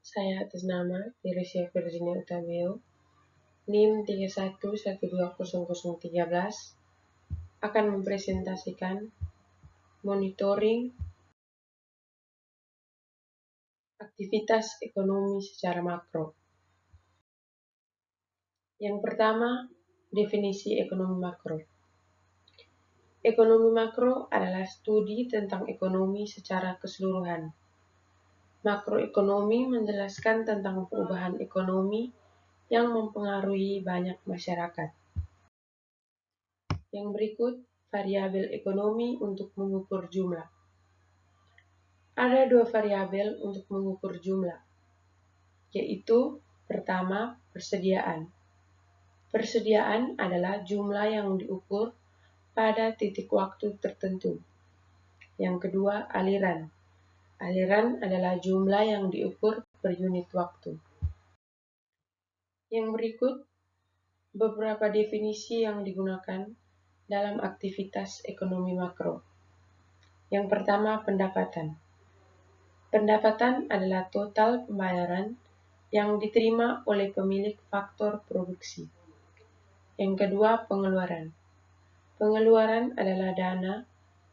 Saya atas nama Teresia Virginia Utabeo, NIM 31120013, akan mempresentasikan monitoring aktivitas ekonomi secara makro. Yang pertama, definisi ekonomi makro. Ekonomi makro adalah studi tentang ekonomi secara keseluruhan. Makroekonomi menjelaskan tentang perubahan ekonomi yang mempengaruhi banyak masyarakat. Yang berikut, variabel ekonomi untuk mengukur jumlah. Ada dua variabel untuk mengukur jumlah, yaitu pertama, persediaan. Persediaan adalah jumlah yang diukur pada titik waktu tertentu. Yang kedua, aliran. Aliran adalah jumlah yang diukur per unit waktu. Yang berikut, beberapa definisi yang digunakan dalam aktivitas ekonomi makro. Yang pertama, pendapatan. Pendapatan adalah total pembayaran yang diterima oleh pemilik faktor produksi. Yang kedua, pengeluaran. Pengeluaran adalah dana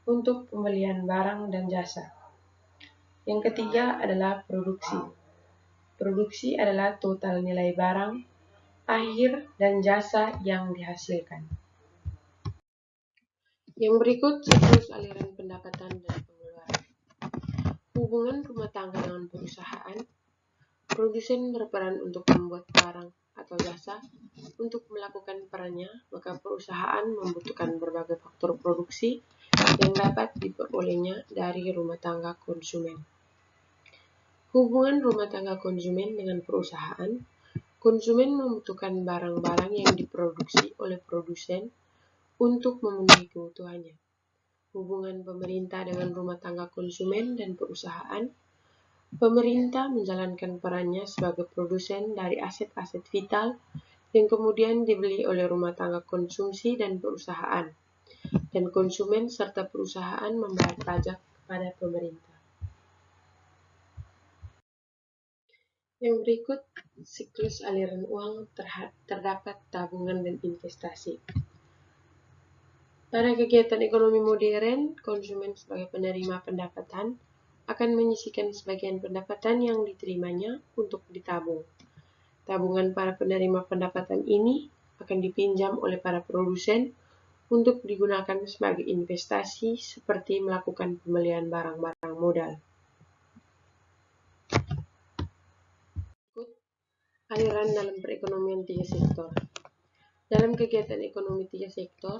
untuk pembelian barang dan jasa. Yang ketiga adalah produksi. Produksi adalah total nilai barang, akhir, dan jasa yang dihasilkan. Yang berikut siklus aliran pendapatan dan pengeluaran. Hubungan rumah tangga dengan perusahaan. Produsen berperan untuk membuat barang atau jasa. Untuk melakukan perannya, maka perusahaan membutuhkan berbagai faktor produksi yang dapat diperolehnya dari rumah tangga konsumen. Hubungan rumah tangga konsumen dengan perusahaan. Konsumen membutuhkan barang-barang yang diproduksi oleh produsen untuk memenuhi kebutuhannya. Hubungan pemerintah dengan rumah tangga konsumen dan perusahaan. Pemerintah menjalankan perannya sebagai produsen dari aset-aset vital yang kemudian dibeli oleh rumah tangga konsumsi dan perusahaan, dan konsumen serta perusahaan membayar pajak kepada pemerintah. Yang berikut, siklus aliran uang terdapat tabungan dan investasi. Pada kegiatan ekonomi modern, konsumen sebagai penerima pendapatan akan menyisihkan sebagian pendapatan yang diterimanya untuk ditabung. Tabungan para penerima pendapatan ini akan dipinjam oleh para produsen untuk digunakan sebagai investasi seperti melakukan pembelian barang-barang modal. Aliran dalam perekonomian tiga sektor. Dalam kegiatan ekonomi tiga sektor,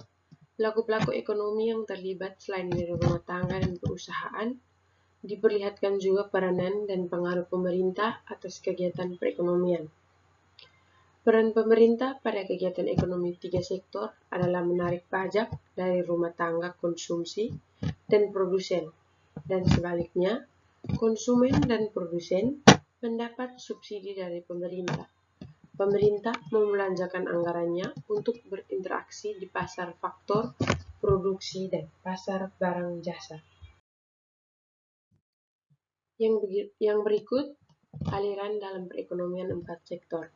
pelaku-pelaku ekonomi yang terlibat selain dari rumah tangga dan perusahaan, diperlihatkan juga peranan dan pengaruh pemerintah atas kegiatan perekonomian. Peran pemerintah pada kegiatan ekonomi tiga sektor adalah menarik pajak dari rumah tangga konsumsi dan produsen, dan sebaliknya, konsumen dan produsen mendapat subsidi dari pemerintah. Pemerintah membelanjakan anggarannya untuk berinteraksi di pasar faktor produksi dan pasar barang jasa. Yang berikut, aliran dalam perekonomian empat sektor.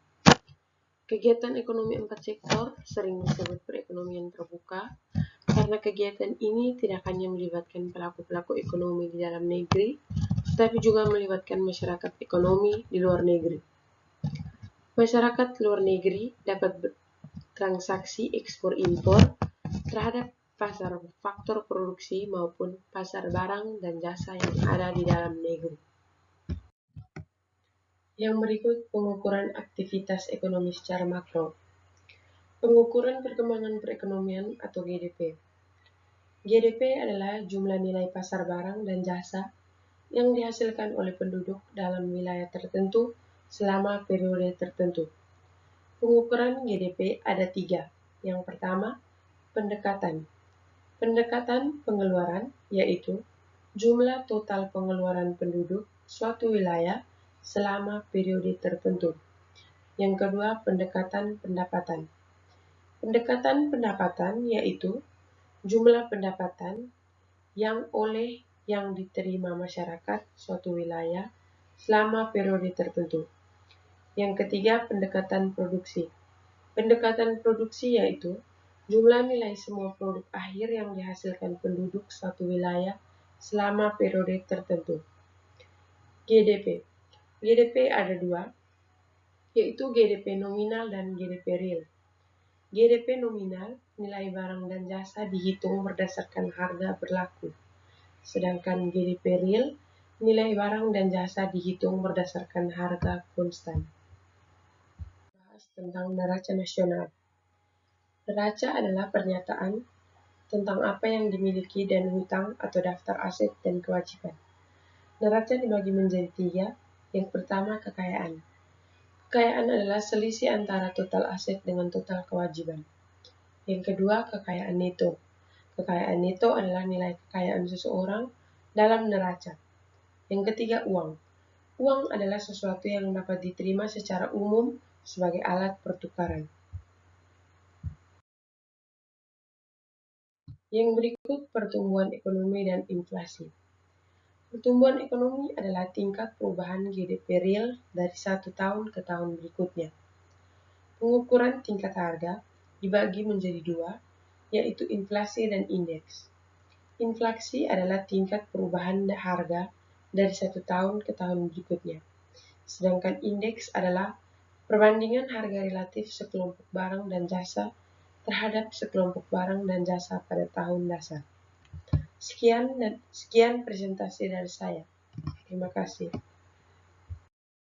Kegiatan ekonomi empat sektor sering disebut perekonomian terbuka karena kegiatan ini tidak hanya melibatkan pelaku-pelaku ekonomi di dalam negeri, tetapi juga melibatkan masyarakat ekonomi di luar negeri. Masyarakat luar negeri dapat bertransaksi ekspor-impor terhadap pasar faktor produksi maupun pasar barang dan jasa yang ada di dalam negeri. Yang berikut, pengukuran aktivitas ekonomi secara makro. Pengukuran perkembangan perekonomian atau GDP. GDP adalah jumlah nilai pasar barang dan jasa yang dihasilkan oleh penduduk dalam wilayah tertentu selama periode tertentu. Pengukuran GDP ada tiga. Yang pertama, pendekatan. Pendekatan pengeluaran, yaitu jumlah total pengeluaran penduduk suatu wilayah selama periode tertentu. Yang kedua, pendekatan pendapatan. Pendekatan pendapatan yaitu jumlah pendapatan yang diterima masyarakat suatu wilayah selama periode tertentu. Yang ketiga, pendekatan produksi. Pendekatan produksi yaitu jumlah nilai semua produk akhir yang dihasilkan penduduk suatu wilayah selama periode tertentu. GDP. GDP ada dua, yaitu GDP nominal dan GDP real. GDP nominal, nilai barang dan jasa dihitung berdasarkan harga berlaku. Sedangkan GDP real, nilai barang dan jasa dihitung berdasarkan harga konstan. Tentang neraca nasional. Neraca adalah pernyataan tentang apa yang dimiliki dan hutang atau daftar aset dan kewajiban. Neraca dibagi menjadi tiga. Yang pertama, kekayaan. Kekayaan adalah selisih antara total aset dengan total kewajiban. Yang kedua, kekayaan neto. Kekayaan neto adalah nilai kekayaan seseorang dalam neraca. Yang ketiga, uang. Uang adalah sesuatu yang dapat diterima secara umum sebagai alat pertukaran. Yang berikut pertumbuhan ekonomi dan inflasi. Pertumbuhan ekonomi adalah tingkat perubahan GDP real dari satu tahun ke tahun berikutnya. Pengukuran tingkat harga dibagi menjadi dua, yaitu inflasi dan indeks. Inflasi adalah tingkat perubahan harga dari satu tahun ke tahun berikutnya. Sedangkan indeks adalah perbandingan harga relatif sekelompok barang dan jasa terhadap sekelompok barang dan jasa pada tahun dasar. Sekian presentasi dari saya. Terima kasih.